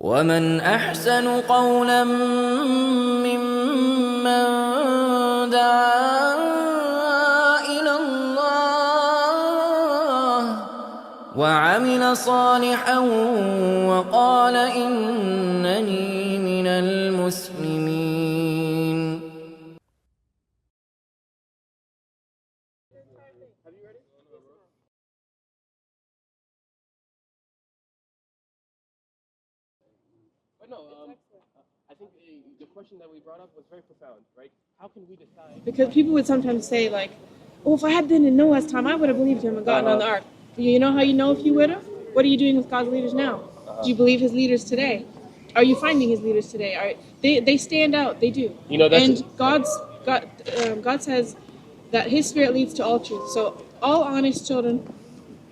ومن أحسن قولا ممن دعا إلى الله وعمل صالحا وقال إنني من المسلمين. I think the question that we brought up was very profound, right? How can we decide? Because people would sometimes say, like, oh, if I had been in Noah's time, I would have believed him and gotten on the ark. You know how you know if you would have? What are you doing with God's leaders now? Do you believe his leaders today? Are you finding his leaders today? They stand out, they do. You know, that's God says that his spirit leads to all truth. So all honest children,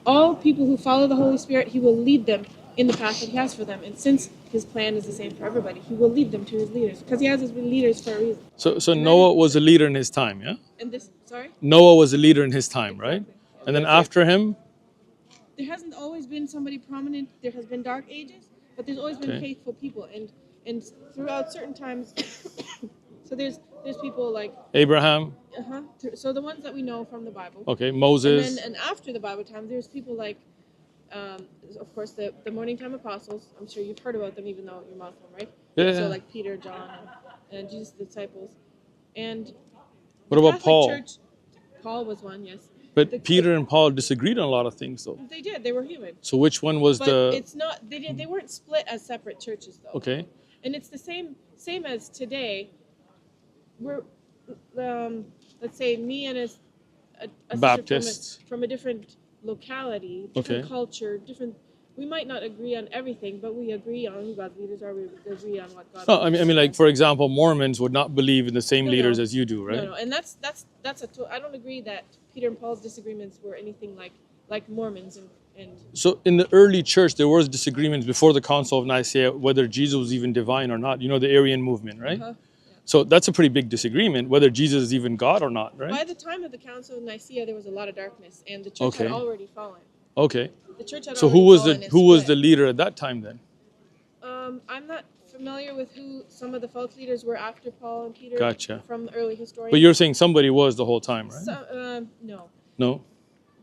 all people who follow the Holy Spirit, he will lead them in the path that he has for them. And since his plan is the same for everybody, he will lead them to his leaders because he has his leaders for a reason. So Noah was a leader in his time, yeah? And this, sorry? Noah was a leader in his time, right? Exactly. And then after him? There hasn't always been somebody prominent. There has been dark ages, but there's always been faithful people. And throughout certain times, so there's people like Abraham. So the ones that we know from the Bible. Okay, Moses. And after the Bible time, there's people like, of course, the morning time apostles. I'm sure you've heard about them, even though you're Muslim, right? Yeah. So like Peter, John, and Jesus' disciples. And what about Catholic Paul? Church, Paul was one, yes. But Peter and Paul disagreed on a lot of things, though. They did. They were human. So which one was But it's not. They weren't split as separate churches, though. Okay. And it's the same as today. We're, let's say me and a Baptists from a different locality, different culture, different. We might not agree on everything, but we agree on who God's leaders are. We agree on what God. No, I mean, like for example, Mormons would not believe in the same leaders as you do, right? No, and that's I don't agree that Peter and Paul's disagreements were anything like Mormons and. So in the early church, there was disagreements before the Council of Nicaea whether Jesus was even divine or not. You know, the Arian movement, right? Yeah. So that's a pretty big disagreement, whether Jesus is even God or not, right? By the time of the Council of Nicaea, there was a lot of darkness, and the church had already fallen. Okay. The church had so already who was the leader at that time then? I'm not familiar with who some of the false leaders were after Paul and Peter. Gotcha. From the early historians. But you're saying somebody was the whole time, right? No. No?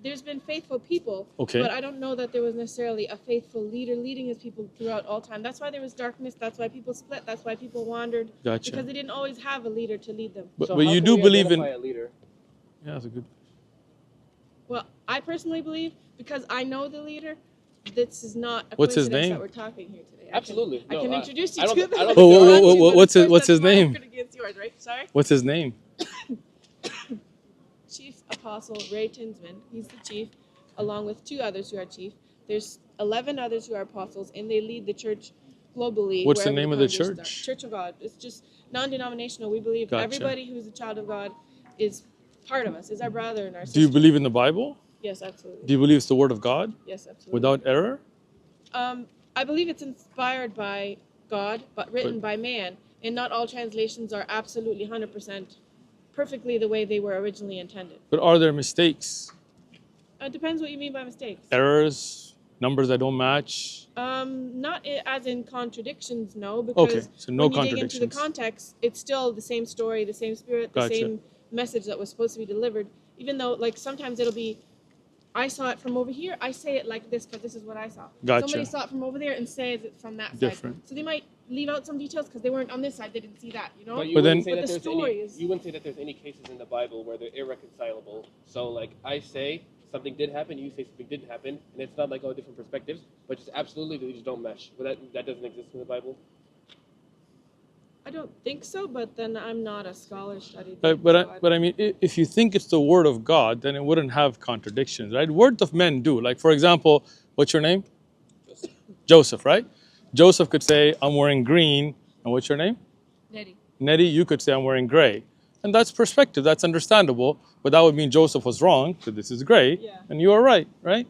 There's been faithful people, okay. But I don't know that there was necessarily a faithful leader leading his people throughout all time. That's why there was darkness. That's why people split. That's why people wandered. Gotcha. Because they didn't always have a leader to lead them. But you do believe in a leader? Yeah, that's a good. Well, I personally believe, because I know the leader, this is not a What's his coincidence name? that we're talking here today. Absolutely. I can introduce you I to don't them. Oh, what's his name? Yours, right? Sorry? What's his name? Chief Apostle Ray Tinsman. He's the chief, along with 2 others who are chief. There's 11 others who are apostles, and they lead the church globally. What's the name of the church? Church of God. It's just non-denominational. We believe everybody who is a child of God is part of us, is our brother and our sister. Do you believe in the Bible? Yes, absolutely. Do you believe it's the Word of God? Yes, absolutely. Without error? I believe it's inspired by God, but written by man, and not all translations are absolutely 100% perfectly the way they were originally intended. But are there mistakes? It depends what you mean by mistakes. Errors, numbers that don't match? Not as in contradictions, no, because so no when you dig into the context, it's still the same story, the same spirit, the same message that was supposed to be delivered, even though like sometimes it'll be, I saw it from over here, I say it like this because this is what I saw. Somebody saw it from over there and says it from that side. So they might leave out some details because they weren't on this side, they didn't see that, you know? But you wouldn't say that there's any cases in the Bible where they're irreconcilable. So like I say something did happen, you say something didn't happen, and it's not like all different perspectives, but just absolutely they just don't mesh. But that doesn't exist in the Bible. I don't think so, but then I'm not a scholar studied. But I mean, if you think it's the Word of God, then it wouldn't have contradictions, right? Words of men do. Like, for example, what's your name? Joseph, right? Joseph could say, I'm wearing green. And what's your name? Nettie. Nettie, you could say, I'm wearing gray. And that's perspective. That's understandable. But that would mean Joseph was wrong, so this is gray. Yeah. And you are right, right?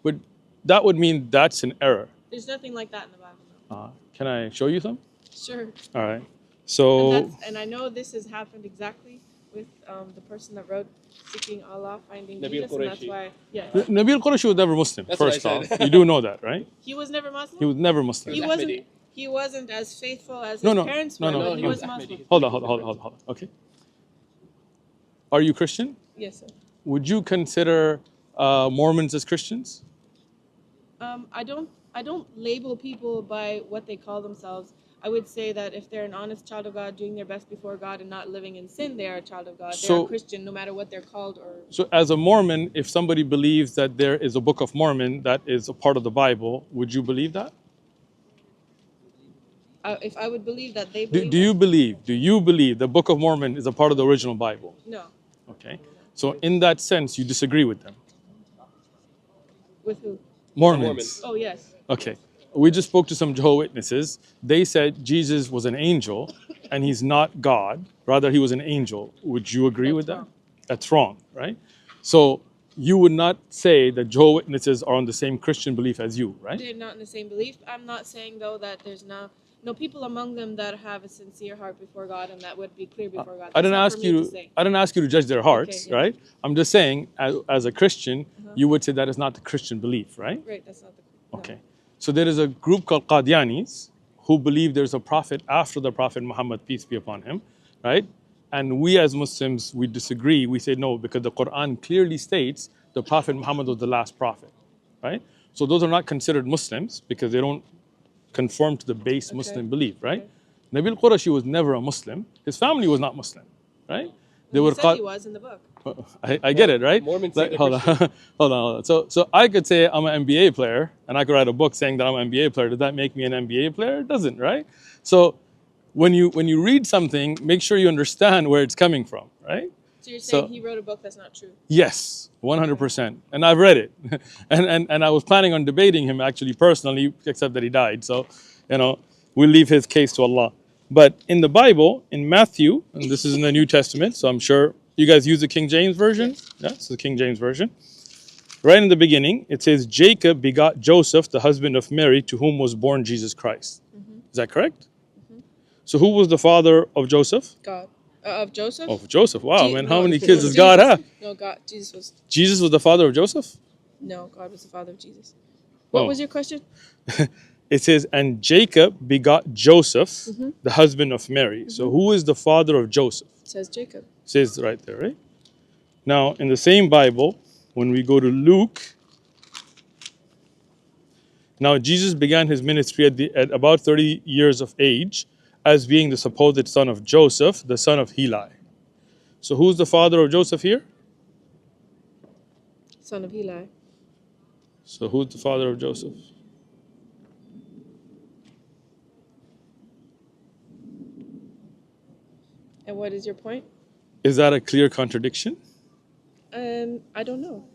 But that would mean that's an error. There's nothing like that in the Bible. No. Can I show you some? Sure. All right. So, and I know this has happened exactly with the person that wrote Seeking Allah, Finding Jesus, and that's why, Nabil Qureshi was never Muslim, first off. You do know that, right? He was never Muslim? He was never Muslim. He wasn't. He wasn't as faithful as his No, no, parents no, were, no, but he no. was Muslim. Hold on. Okay. Are you Christian? Yes, sir. Would you consider Mormons as Christians? I don't label people by what they call themselves. I would say that if they're an honest child of God, doing their best before God and not living in sin, they are a child of God. They're a Christian, no matter what they're called. Or So as a Mormon, if somebody believes that there is a Book of Mormon that is a part of the Bible, would you believe that? if I would believe that they Do believe you believe the Book of Mormon is a part of the original Bible? no. Okay. So in that sense, you disagree with them. With who? Mormons. Oh, yes. Okay. We just spoke to some Jehovah's Witnesses. They said Jesus was an angel and he's not God. Rather, he was an angel. Would you agree with that? wrong. That's wrong, right? So you would not say that Jehovah's Witnesses are on the same Christian belief as you, right? They're not in the same belief. I'm not saying, though, that there's no people among them that have a sincere heart before God and that would be clear before God. I didn't That's ask not for me you. to say. I didn't ask you to judge their hearts, Okay, yeah. right? I'm just saying, as a Christian, you would say that is not the Christian belief, right? Right, that's not the no. Okay. So there is a group called Qadianis who believe there's a prophet after the Prophet Muhammad, peace be upon him, right? And we as Muslims, we disagree. We say no, because the Quran clearly states the Prophet Muhammad was the last prophet, right? So those are not considered Muslims because they don't conform to the base Muslim belief, right? Okay. Nabil Qurashi was never a Muslim. His family was not Muslim, right? They He were said he was in the book. I get it, right? Mormons say they're hold on, hold on. So I could say I'm an NBA player, and I could write a book saying that I'm an NBA player. Does that make me an NBA player? It doesn't, right? So when you read something, make sure you understand where it's coming from, right? So you're saying he wrote a book that's not true? Yes, 100%. And I've read it, and I was planning on debating him actually personally, except that he died. So, we'll leave his case to Allah. But in the Bible, in Matthew, and this is in the New Testament, so I'm sure you guys use the King James Version? Yeah, it's the King James Version. Right in the beginning, it says, Jacob begot Joseph, the husband of Mary, to whom was born Jesus Christ. Is that correct? So who was the father of Joseph? God. Of Joseph? Of Joseph. Wow, man, how many no, kids does God have? No, God. Jesus was. Jesus was the father of Joseph? No, God was the father of Jesus. What was your question? It says, and Jacob begot Joseph, the husband of Mary. So who is the father of Joseph? It says Jacob. It says right there, right? Now, in the same Bible, when we go to Luke, now Jesus began his ministry at about 30 years of age as being the supposed son of Joseph, the son of Heli. So who's the father of Joseph here? Son of Heli. So who's the father of Joseph? And what is your point? Is that a clear contradiction? I don't know.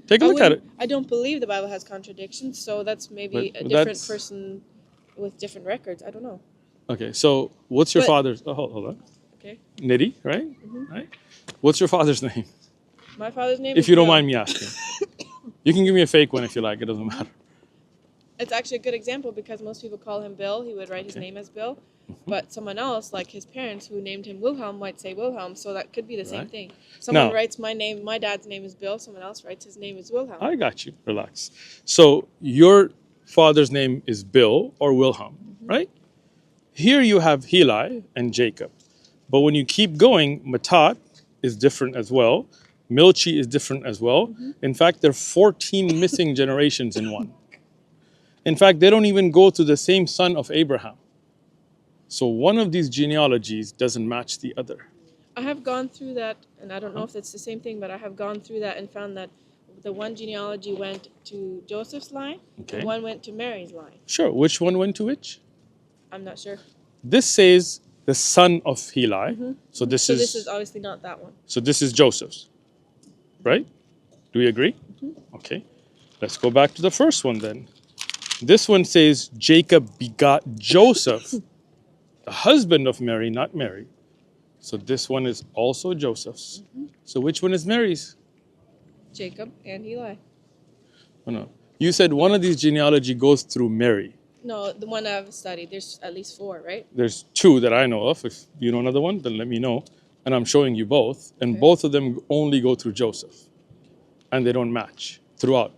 Take a look at it. I don't believe the Bible has contradictions, so that's maybe But a different person with different records. I don't know. Okay, so what's your father's... Oh, hold on. Okay. Nidhi, right? Right? What's your father's name? My father's name If is you don't Bill. mind me asking. You can give me a fake one if you like. It doesn't matter. It's actually a good example because most people call him Bill. He would write his name as Bill. But someone else, like his parents who named him Wilhelm, might say Wilhelm. So that could be the same thing. Someone Now- writes my name, my dad's name is Bill. Someone else writes his name is Wilhelm. I got you. Relax. So your father's name is Bill or Wilhelm, right? Here you have Heli and Jacob. But when you keep going, Matat is different as well. Milchi is different as well. In fact, there are 14 missing generations in one. In fact, they don't even go to the same son of Abraham. So one of these genealogies doesn't match the other. I have gone through that, and I don't know if it's the same thing, but I have gone through that and found that the one genealogy went to Joseph's line, and one went to Mary's line. Sure. Which one went to which? I'm not sure. This says the son of Heli. So this is obviously not that one. So this is Joseph's, right? Do we agree? Okay. Let's go back to the first one then. This one says Jacob begot Joseph, the husband of Mary, not Mary. So this one is also Joseph's. So which one is Mary's? Jacob and Heli. Oh, no. You said one of these genealogy goes through Mary. No, the one I've studied, there's at least 4, right? There's 2 that I know of. If you know another one, then let me know. And I'm showing you both. And both of them only go through Joseph. And they don't match throughout.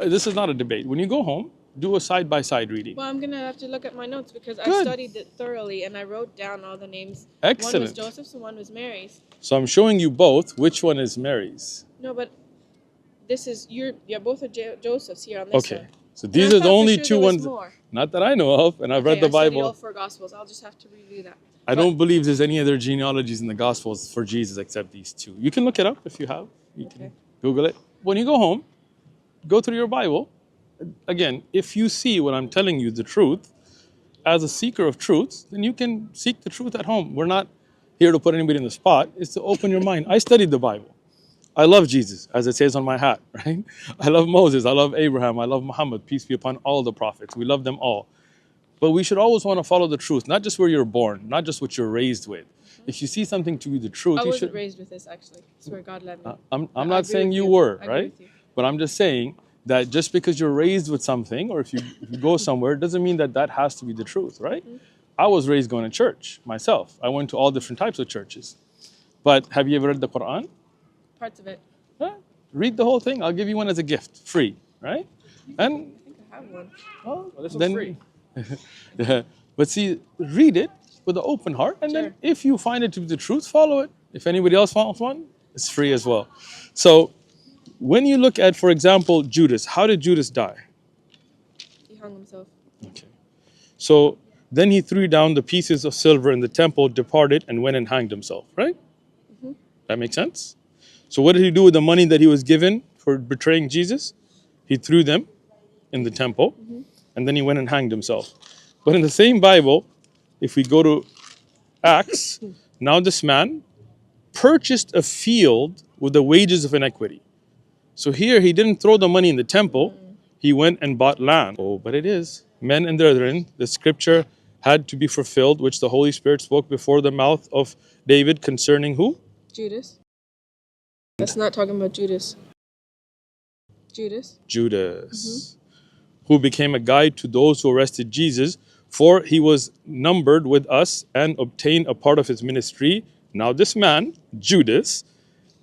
This is not a debate. When you go home, do a side-by-side reading. Well, I'm going to have to look at my notes because I Good. studied it thoroughly and I wrote down all the names. Excellent. One was Joseph's and one was Mary's. So I'm showing you both. Which one is Mary's? No, but this is, both are Joseph's here on this Okay. side. So these are the only two ones, More. not that I know of, and I've read the I studied all Bible. 4 Gospels. I'll just have to review that. I don't believe there's any other genealogies in the Gospels for Jesus except these two. You can look it up if you have. You can Google it. When you go home, go through your Bible. Again, if you see what I'm telling you, the truth, as a seeker of truth, then you can seek the truth at home. We're not here to put anybody in the spot. It's to open your mind. I studied the Bible. I love Jesus, as it says on my hat, right? I love Moses. I love Abraham. I love Muhammad. Peace be upon all the prophets. We love them all. But we should always want to follow the truth, not just where you're born, not just what you're raised with. If you see something to be the truth, I you wasn't should. raised with this, actually. It's where God led me. I'm not saying you were, right? But I'm just saying that just because you're raised with something, or if you go somewhere, it doesn't mean that that has to be the truth, right? I was raised going to church myself. I went to all different types of churches. But have you ever read the Quran? Parts of it. Read the whole thing. I'll give you one as a gift, free, right? And I think I have one. Well, this one's free. Yeah. But see, read it with an open heart, and then if you find it to be the truth, follow it. If anybody else wants one, it's free as well. So when you look at, for example, Judas, how did Judas die? He hung himself. Okay. So then he threw down the pieces of silver in the temple, departed, and went and hanged himself, right? That makes sense? So what did he do with the money that he was given for betraying Jesus? He threw them in the temple, and then he went and hanged himself. But in the same Bible, if we go to Acts, now this man purchased a field with the wages of iniquity. So here he didn't throw the money in the temple, he went and bought land. Oh, but it is. Men and brethren, the scripture had to be fulfilled, which the Holy Spirit spoke before the mouth of David concerning who? Judas. That's not talking about Judas. Judas. Who became a guide to those who arrested Jesus, for he was numbered with us and obtained a part of his ministry. Now this man, Judas,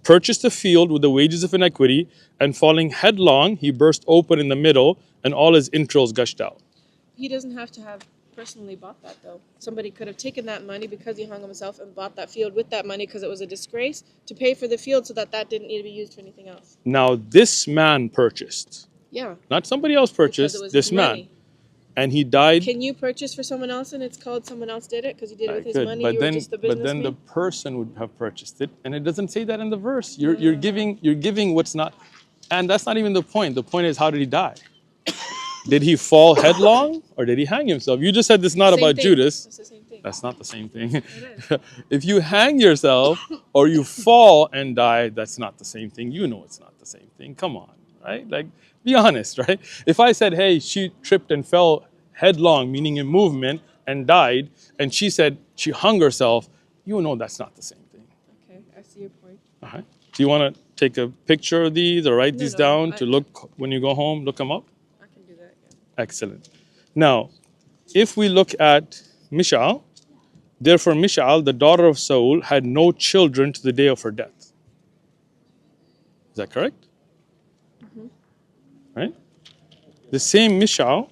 purchased a field with the wages of iniquity, and falling headlong, he burst open in the middle, and all his entrails gushed out. He doesn't have to have personally bought that, though. Somebody could have taken that money because he hung himself and bought that field with that money because it was a disgrace to pay for the field so that didn't need to be used for anything else. Now this man purchased. Yeah. Not somebody else purchased, this man. Money. And he died. Can you purchase for someone else and it's called someone else did it because he did it with his money? But you then, were just the but then the businessman? person would have purchased it, and it doesn't say that in the verse. You're giving what's not, and that's not even the point. The point is, how did he die? Did he fall headlong or did he hang himself? You just said this is not about Judas. That's the same thing. That's not the same thing. If you hang yourself or you fall and die, that's not the same thing. You know it's not the same thing. Come on, right? Like, be honest, right? If I said, hey, she tripped and fell headlong, meaning in movement, and died, and she said she hung herself, you know that's not the same thing. Okay, I see your point. All right. Do you want to take a picture of these or write these down to look when you go home, look them up? I can do that, yeah. Excellent. Now, if we look at Mishal, therefore Mishal, the daughter of Saul, had no children to the day of her death. Is that correct? Right? The same Mishal,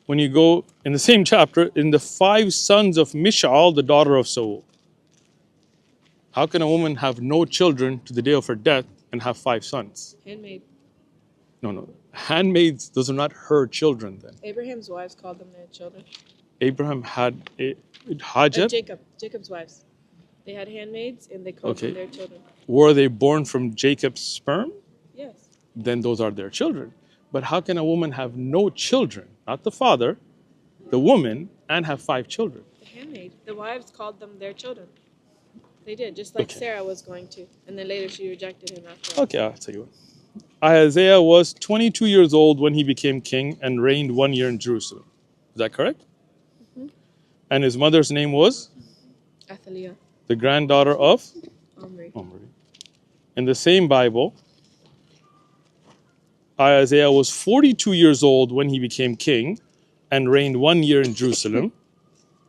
when you go in the same chapter, in the 5 sons of Mishal, the daughter of Saul. How can a woman have no children to the day of her death and have 5 sons? Handmaid. No. Handmaids, those are not her children then. Abraham's wives called them their children. Abraham had Hajab. Jacob's wives. They had handmaids and they called them their children. Were they born from Jacob's sperm? Yes. Then those are their children. But how can a woman have no children, not the father, the woman, and have 5 children? The handmaid. The wives called them their children. They did, just like Sarah was going to. And then later she rejected him after. Okay, I'll tell you what. Isaiah was 22 years old when he became king and reigned 1 year in Jerusalem. Is that correct? And his mother's name was? Athaliah. The granddaughter of? Omri. In the same Bible, Isaiah was 42 years old when he became king and reigned 1 year in Jerusalem.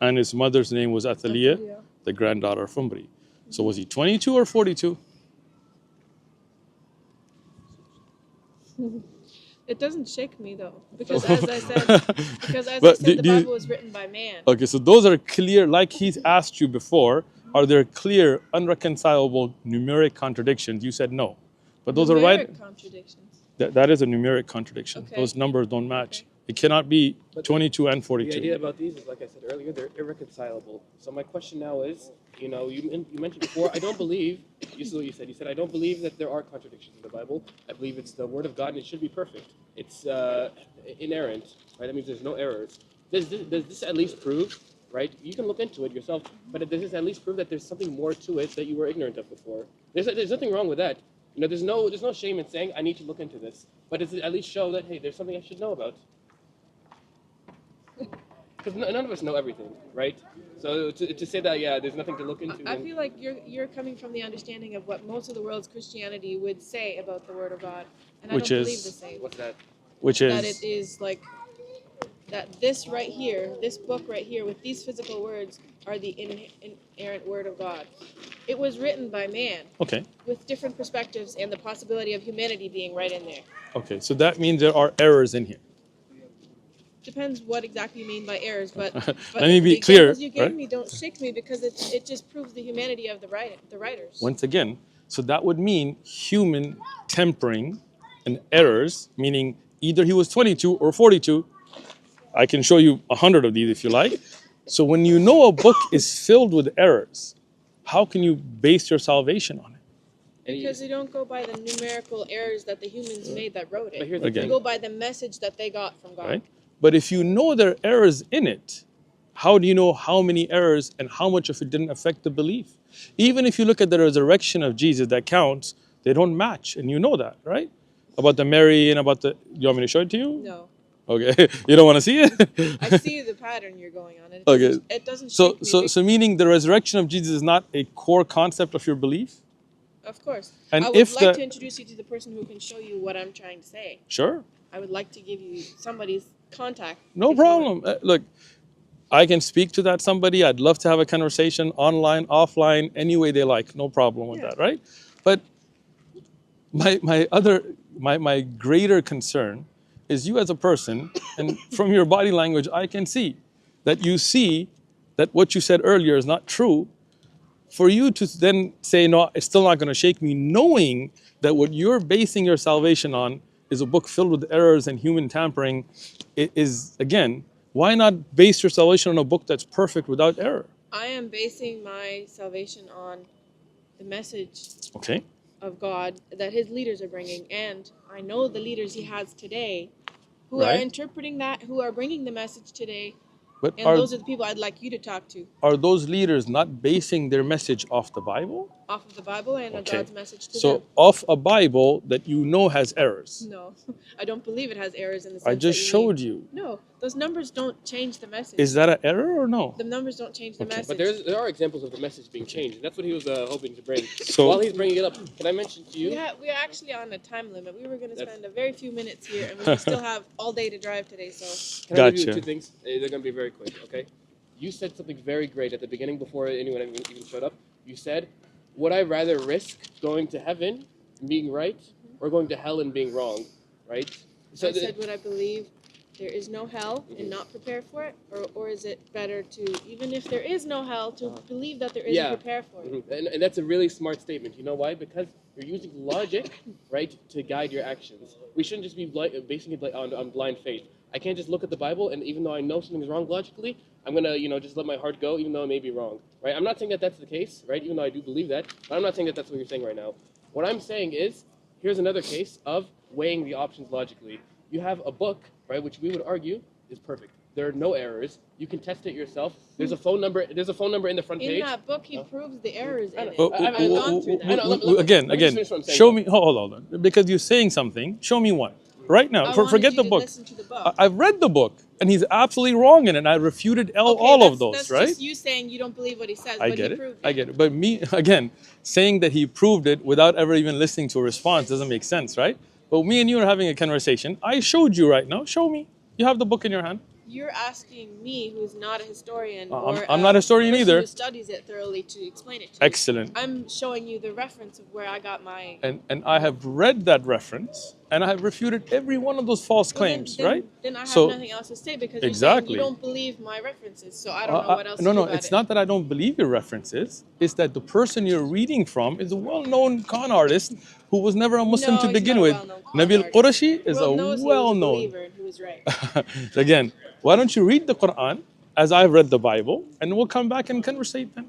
And his mother's name was Athaliah, the granddaughter of Omri. So was he 22 or 42? It doesn't shake me though, because as I said, the Bible was written by man. Okay, so those are clear, like he's asked you before, are there clear, unreconcilable numeric contradictions? You said no. But those are right. Contradictions. That is a numeric contradiction. Okay. Those numbers don't match. Okay. It cannot be 22 and 42. The idea about these is, like I said earlier, they're irreconcilable. So my question now is, you mentioned before, I don't believe, this is what you said. You said, I don't believe that there are contradictions in the Bible. I believe it's the Word of God and it should be perfect. It's inerrant, right? That means there's no errors. Does this at least prove, right? You can look into it yourself, but does this at least prove that there's something more to it that you were ignorant of before? There's nothing wrong with that. There's no shame in saying, I need to look into this. But does it at least show that, hey, there's something I should know about? Because none of us know everything, right? So to say that, yeah, there's nothing to look into. I feel like you're coming from the understanding of what most of the world's Christianity would say about the Word of God, and I don't believe the same. What's that? That it is like that this right here, this book right here, with these physical words, are the inerrant Word of God. It was written by man. Okay. With different perspectives and the possibility of humanity being right in there. Okay, so that means there are errors in here. Depends what exactly you mean by errors, but let me be clear. The examples you gave me don't shake me because it just proves the humanity of the writers. Once again, so that would mean human tempering and errors, meaning either he was 22 or 42. I can show you 100 of these if you like. So when you know a book is filled with errors, how can you base your salvation on it? Because you don't go by the numerical errors that the humans made that wrote it. Again, you go by the message that they got from God. Right? But if you know there are errors in it, how do you know how many errors and how much of it didn't affect the belief? Even if you look at the resurrection of Jesus that counts, they don't match. And you know that, right? About the Mary and about the... You want me to show it to you? No. Okay. You don't want to see it? I see the pattern you're going on. It doesn't shake me. So meaning the resurrection of Jesus is not a core concept of your belief? Of course. And I would like to introduce you to the person who can show you what I'm trying to say. Sure. I would like to give you somebody's contact. No problem. Look, I can speak to that somebody. I'd love to have a conversation online, offline, any way they like. No problem with that, right? But my greater concern is you as a person, and from your body language, I can see that what you said earlier is not true. For you to then say, no, it's still not going to shake me, knowing that what you're basing your salvation on is a book filled with errors and human tampering, is, again, why not base your salvation on a book that's perfect without error? I am basing my salvation on the message of God that his leaders are bringing. And I know the leaders he has today who are interpreting that, who are bringing the message today. But and those are the people I'd like you to talk to. Are those leaders not basing their message off the Bible? Off of the Bible and God's message to them. So off a Bible that you know has errors? No, I don't believe it has errors in the sense I just showed you. No, those numbers don't change the message. Is that an error or no? The numbers don't change the message. But there are examples of the message being changed. And that's what he was hoping to bring. So while he's bringing it up, can I mention to you? We are actually on a time limit. We were going to spend a very few minutes here, and we still have all day to drive today. So can I give you two things? They're going to be very quick, okay? You said something very great at the beginning before anyone even showed up. You said, would I rather risk going to heaven and being right or going to hell and being wrong, right? So I said, would I believe there is no hell and not prepare for it? Or is it better to, even if there is no hell, to believe that there is and prepare for it? And that's a really smart statement. You know why? Because you're using logic, right, to guide your actions. We shouldn't just be basing it on blind faith. I can't just look at the Bible, and even though I know something's wrong logically, I'm going to, just let my heart go, even though it may be wrong, right? I'm not saying that that's the case, right, even though I do believe that, but I'm not saying that that's what you're saying right now. What I'm saying is, here's another case of weighing the options logically. You have a book, right, which we would argue is perfect. There are no errors. You can test it yourself. There's a phone number. There's a phone number in the front page. In that book, he proves the errors in it. I've gone through that. Again, show me. Hold on. Because you're saying something. Show me one. Right now, forget the book. I've read the book, and he's absolutely wrong in it. And I refuted all of those, that's right? Just you saying you don't believe what he says, I get it. But me, again, saying that he proved it without ever even listening to a response doesn't make sense, right? But me and you are having a conversation. I showed you right now. Show me. You have the book in your hand. You're asking me, who's not a historian, I'm not a historian either, who studies it thoroughly, to explain it to you. Excellent. I'm showing you the reference of where I got my... And I have read that reference, and I have refuted every one of those false claims, right? Then I have So nothing else to say because exactly. you're saying you don't believe my references, so I don't know what else to no, do no, about it's it. not that I don't believe your references. It's that the person you're reading from is a well-known con artist who was never a Muslim to he's begin not a with. well-known con Nabil artist. Qurashi The is world a knows well-known. he was a believer and he was right. Again, why don't you read the Quran as I've read the Bible, and we'll come back and conversate then.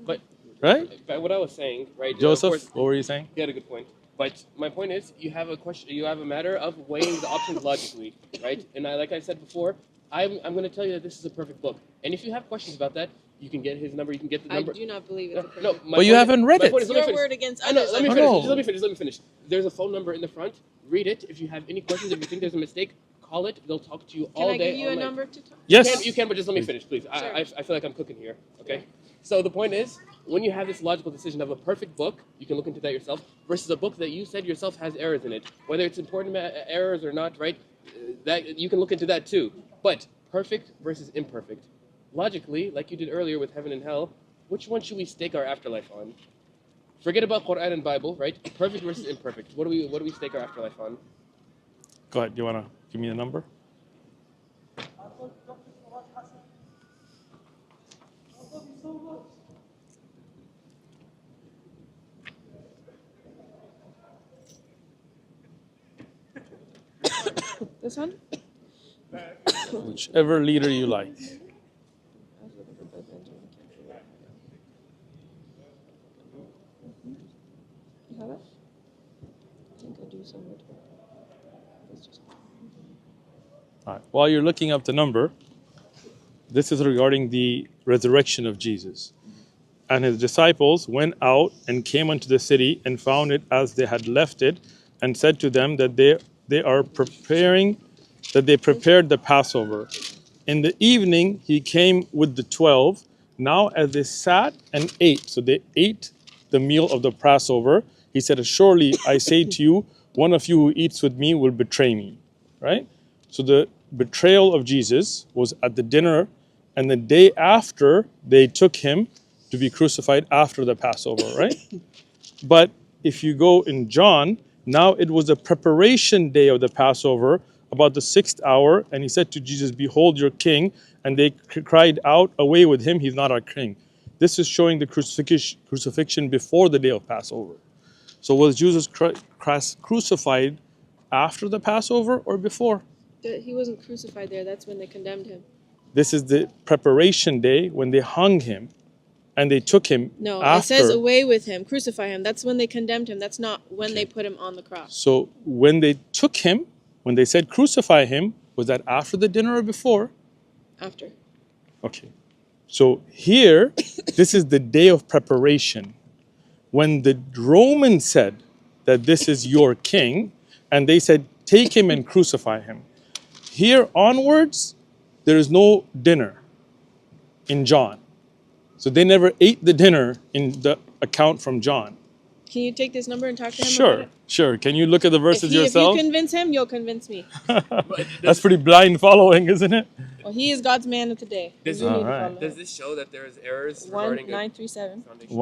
But Right? But what I was saying, right? Joseph, of course, what were you saying? you had a good point. But my point is, you have a question. You have a matter of weighing the options logically, right? And like I said before, I'm going to tell you that this is a perfect book. And if you have questions about that, you can get his number. You can get the number. I do not believe it's a perfect No, book. But you haven't read it. Your word against I know. others. Let me like finish. no. Just let me finish. There's a phone number in the front. Read it. If you have any questions, if you think there's a mistake, call it. They'll talk to you all day. Can I give you all a night. number to talk? Yes. You can, but just let me finish, please. Sure. I feel like I'm cooking here. Okay. So the point is, when you have this logical decision of a perfect book, you can look into that yourself, versus a book that you said yourself has errors in it, whether it's important errors or not, right? That you can look into that too. But perfect versus imperfect, logically, like you did earlier with heaven and hell, which one should we stake our afterlife on? Forget about Quran and Bible, right? Perfect versus imperfect. What do we stake our afterlife on? Go ahead. You want to give me the number? This one? Whichever leader you like. You have it? I think I do somewhere. All right. While you're looking up the number, this is regarding the resurrection of Jesus. And his disciples went out and came unto the city and found it as they had left it, and said to them that they prepared the Passover. In the evening he came with the 12. Now as they sat and ate, so they ate the meal of the Passover, he said, surely I say to you, one of you who eats with me will betray me. Right? So the betrayal of Jesus was at the dinner, and the day after they took him to be crucified after the Passover, right? But if you go in John, now it was the preparation day of the Passover, about the 6th hour, and he said to Jesus, behold your king, and they cried out, away with him, he's not our king. This is showing the crucifixion before the day of Passover. So was Jesus crucified after the Passover or before? He wasn't crucified there. That's when they condemned him. This is the preparation day when they hung him and they took him No, after. it says away with him, crucify him. That's when they condemned him. That's not when they put him on the cross. So when they took him, when they said crucify him, was that after the dinner or before? After. Okay. So here, this is the day of preparation. When the Romans said that this is your king, and they said, take him and crucify him. Here onwards, there is no dinner in John. So they never ate the dinner in the account from John. Can you take this number and talk to him about Sure, it? sure. Can you look at the verses yourself? If you convince him, you'll convince me. That's pretty blind following, isn't it? Well, he is God's man of the day. Does, You need to all right. follow him. does this show that there is errors regarding 1937. foundation?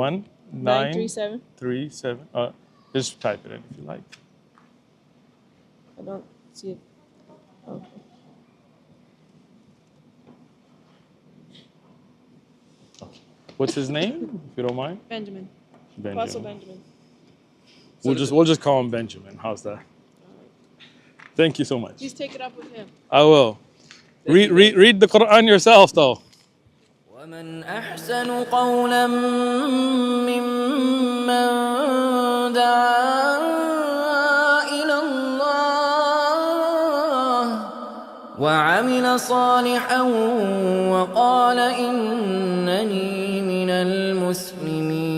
937. 1937. Just type it in if you like. I don't see it. Okay. What's his name, if you don't mind? Benjamin. Benjamin. Apostle Benjamin. We'll just call him Benjamin. How's that? Thank you so much. Please take it up with him. I will. Read the Quran yourself, though. ومن أحسن قولا ممن دعا إلى الله وعمل صالحا وقال إنني من المسلمين